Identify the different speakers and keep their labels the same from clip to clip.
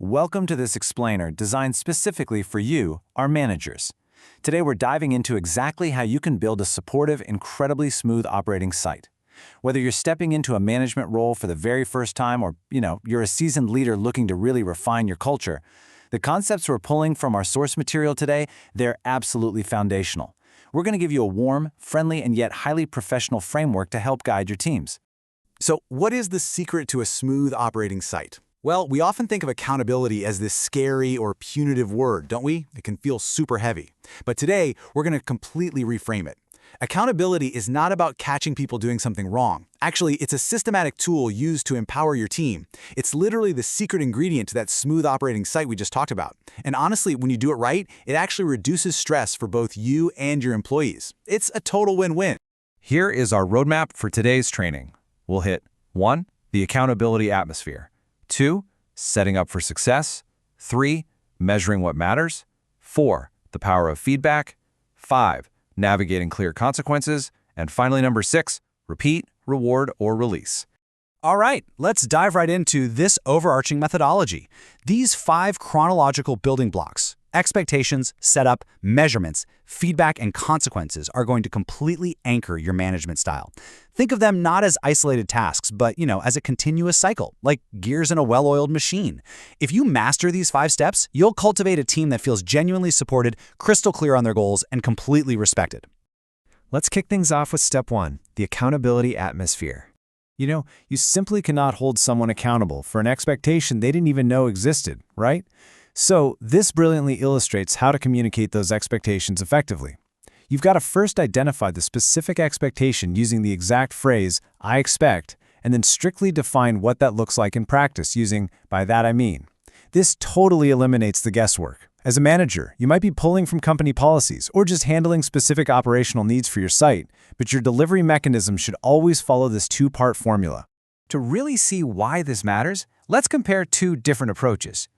Speaker 1: Welcome to this explainer designed specifically for you, our managers. Today we're diving into exactly how you can build a supportive, incredibly smooth operating site. Whether you're stepping into a management role for the very first time or, you're a seasoned leader looking to really refine your culture, the concepts we're pulling from our source material today, they're absolutely foundational. We're going to give you a warm, friendly, and yet highly professional framework to help guide your teams.
Speaker 2: So, what is the secret to a smooth operating site? Well, we often think of accountability as this scary or punitive word, don't we? It can feel super heavy. But today, we're going to completely reframe it. Accountability is not about catching people doing something wrong. Actually, it's a systematic tool used to empower your team. It's literally the secret ingredient to that smooth operating site we just talked about. And honestly, when you do it right, it actually reduces stress for both you and your employees. It's a total win-win.
Speaker 1: Here is our roadmap for today's training. We'll hit 1. The accountability atmosphere. 2. Setting up for success. 3. Measuring what matters. 4. The power of feedback. 5. Navigating clear consequences. And finally, number 6. Repeat, reward, or release.
Speaker 2: All right, let's dive right into this overarching methodology. These 5 chronological building blocks, expectations, setup, measurements, feedback, and consequences are going to completely anchor your management style. Think of them not as isolated tasks, but, as a continuous cycle, like gears in a well-oiled machine. If you master these 5 steps, you'll cultivate a team that feels genuinely supported, crystal clear on their goals, and completely respected.
Speaker 3: Let's kick things off with step 1, the accountability atmosphere. You simply cannot hold someone accountable for an expectation they didn't even know existed, right? So this brilliantly illustrates how to communicate those expectations effectively. You've got to first identify the specific expectation using the exact phrase, "I expect," and then strictly define what that looks like in practice using, "by that I mean." This totally eliminates the guesswork. As a manager, you might be pulling from company policies or just handling specific operational needs for your site, but your delivery mechanism should always follow this 2-part formula. To really see why this matters, let's compare 2 different approaches.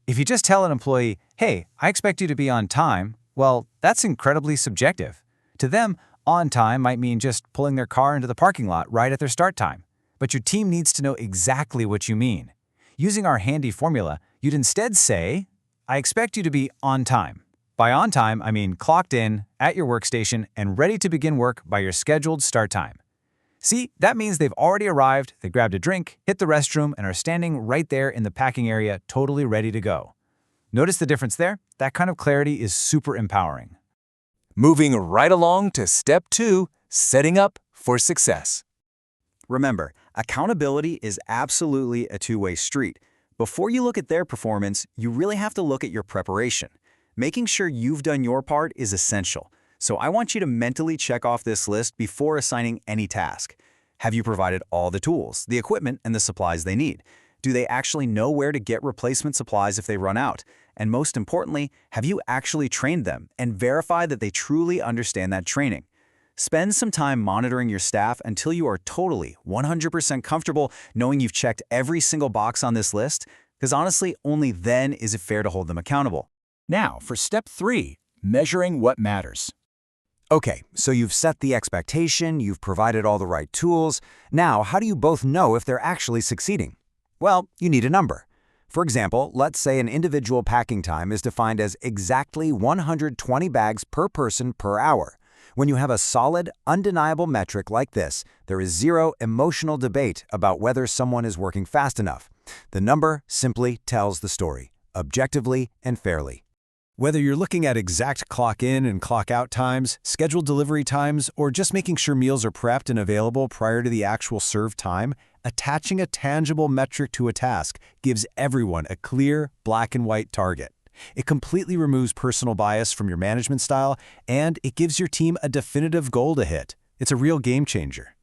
Speaker 3: If you just tell an employee, "Hey, I expect you to be on time," well, that's incredibly subjective. To them, on time might mean just pulling their car into the parking lot right at their start time. But your team needs to know exactly what you mean. Using our handy formula, you'd instead say, "I expect you to be on time." By on time, I mean clocked in, at your workstation, and ready to begin work by your scheduled start time. See, that means they've already arrived, they grabbed a drink, hit the restroom, and are standing right there in the packing area, totally ready to go. Notice the difference there? That kind of clarity is super empowering.
Speaker 4: Moving right along to step 2, setting up for success.
Speaker 5: Remember, accountability is absolutely a two-way street. Before you look at their performance, you really have to look at your preparation. Making sure you've done your part is essential. So I want you to mentally check off this list before assigning any task. Have you provided all the tools, the equipment, and the supplies they need? Do they actually know where to get replacement supplies if they run out? And most importantly, have you actually trained them and verified that they truly understand that training? Spend some time monitoring your staff until you are totally 100% comfortable knowing you've checked every single box on this list, because honestly, only then is it fair to hold them accountable.
Speaker 4: Now for step 3, measuring what matters.
Speaker 6: Okay, so you've set the expectation, you've provided all the right tools. Now, how do you both know if they're actually succeeding? Well, you need a number. For example, let's say an individual packing time is defined as exactly 120 bags per person per hour. When you have a solid, undeniable metric like this, there is zero emotional debate about whether someone is working fast enough. The number simply tells the story, objectively and fairly.
Speaker 3: Whether you're looking at exact clock-in and clock-out times, scheduled delivery times, or just making sure meals are prepped and available prior to the actual serve time, attaching a tangible metric to a task gives everyone a clear, black-and-white target. It completely removes personal bias from your management style, and it gives your team a definitive goal to hit. It's a real game changer.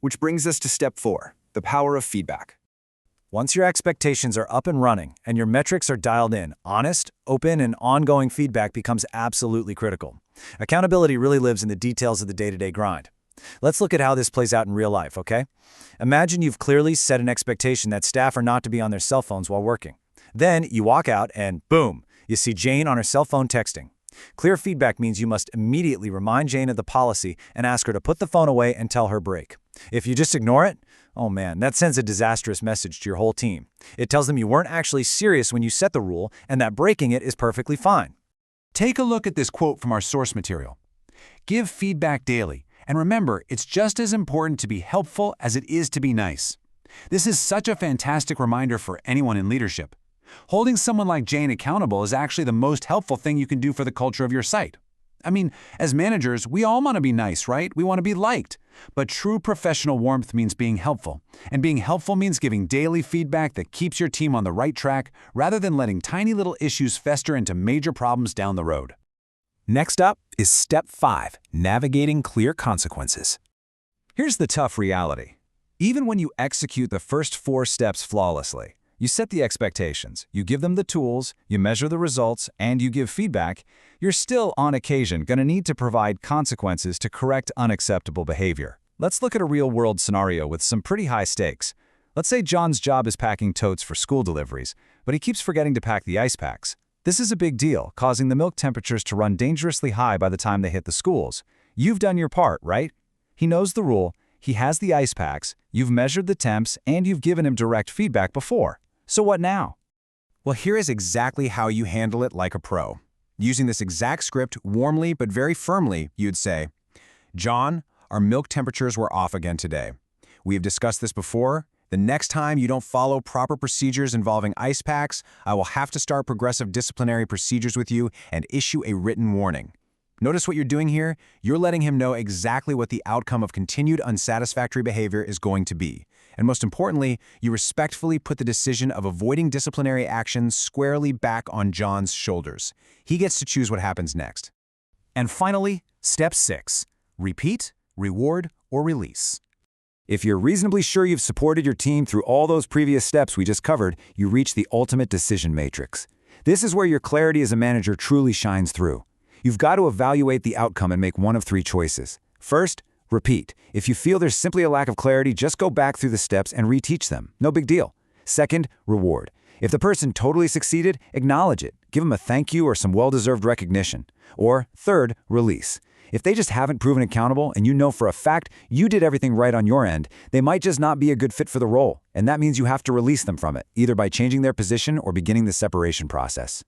Speaker 7: Which brings us to step 4, the power of feedback.
Speaker 1: Once your expectations are up and running and your metrics are dialed in, honest, open, and ongoing feedback becomes absolutely critical. Accountability really lives in the details of the day-to-day grind. Let's look at how this plays out in real life, okay? Imagine you've clearly set an expectation that staff are not to be on their cell phones while working. Then you walk out and boom, you see Jane on her cell phone texting. Clear feedback means you must immediately remind Jane of the policy and ask her to put the phone away and tell her break. If you just ignore it, oh man, that sends a disastrous message to your whole team. It tells them you weren't actually serious when you set the rule and that breaking it is perfectly fine.
Speaker 2: Take a look at this quote from our source material. Give feedback daily, and remember, it's just as important to be helpful as it is to be nice. This is such a fantastic reminder for anyone in leadership. Holding someone like Jane accountable is actually the most helpful thing you can do for the culture of your site. I mean, as managers, we all want to be nice, right? We want to be liked. But true professional warmth means being helpful. And being helpful means giving daily feedback that keeps your team on the right track rather than letting tiny little issues fester into major problems down the road.
Speaker 1: Next up is Step 5, Navigating Clear Consequences.
Speaker 3: Here's the tough reality. Even when you execute the first 4 steps flawlessly, you set the expectations, you give them the tools, you measure the results, and you give feedback, you're still, on occasion, going to need to provide consequences to correct unacceptable behavior. Let's look at a real-world scenario with some pretty high stakes. Let's say John's job is packing totes for school deliveries, but he keeps forgetting to pack the ice packs. This is a big deal, causing the milk temperatures to run dangerously high by the time they hit the schools. You've done your part, right? He knows the rule, he has the ice packs, you've measured the temps, and you've given him direct feedback before. So what now?
Speaker 2: Well, here is exactly how you handle it like a pro. Using this exact script warmly but very firmly, you'd say, John, our milk temperatures were off again today. We have discussed this before. The next time you don't follow proper procedures involving ice packs, I will have to start progressive disciplinary procedures with you and issue a written warning. Notice what you're doing here? You're letting him know exactly what the outcome of continued unsatisfactory behavior is going to be. And most importantly, you respectfully put the decision of avoiding disciplinary action squarely back on John's shoulders. He gets to choose what happens next.
Speaker 1: And finally, Step 6, Repeat, Reward, or Release.
Speaker 6: If you're reasonably sure you've supported your team through all those previous steps we just covered, you reach the ultimate decision matrix. This is where your clarity as a manager truly shines through. You've got to evaluate the outcome and make one of 3 choices. First, repeat. If you feel there's simply a lack of clarity, just go back through the steps and reteach them. No big deal. Second, reward. If the person totally succeeded, acknowledge it. Give them a thank you or some well-deserved recognition. Or third, release. If they just haven't proven accountable and you know for a fact you did everything right on your end, they might just not be a good fit for the role, and that means you have to release them from it, either by changing their position or beginning the separation process.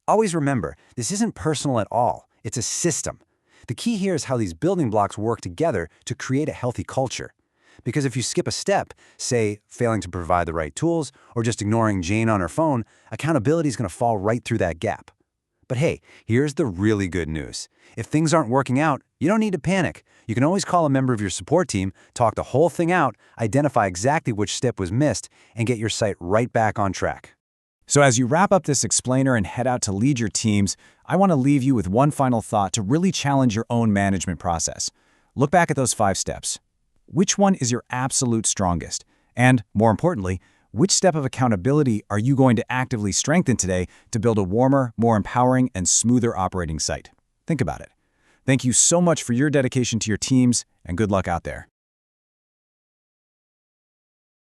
Speaker 5: Always remember, this isn't personal at all. It's a system. The key here is how these building blocks work together to create a healthy culture. Because if you skip a step, say failing to provide the right tools or just ignoring Jane on her phone, accountability is going to fall right through that gap. But hey, here's the really good news. If things aren't working out, you don't need to panic. You can always call a member of your support team, talk the whole thing out, identify exactly which step was missed, and get your site right back on track.
Speaker 1: So as you wrap up this explainer and head out to lead your teams, I want to leave you with one final thought to really challenge your own management process. Look back at those 5 steps. Which one is your absolute strongest? And, more importantly, which step of accountability are you going to actively strengthen today to build a warmer, more empowering, and smoother operating site? Think about it. Thank you so much for your dedication to your teams, and good luck out there.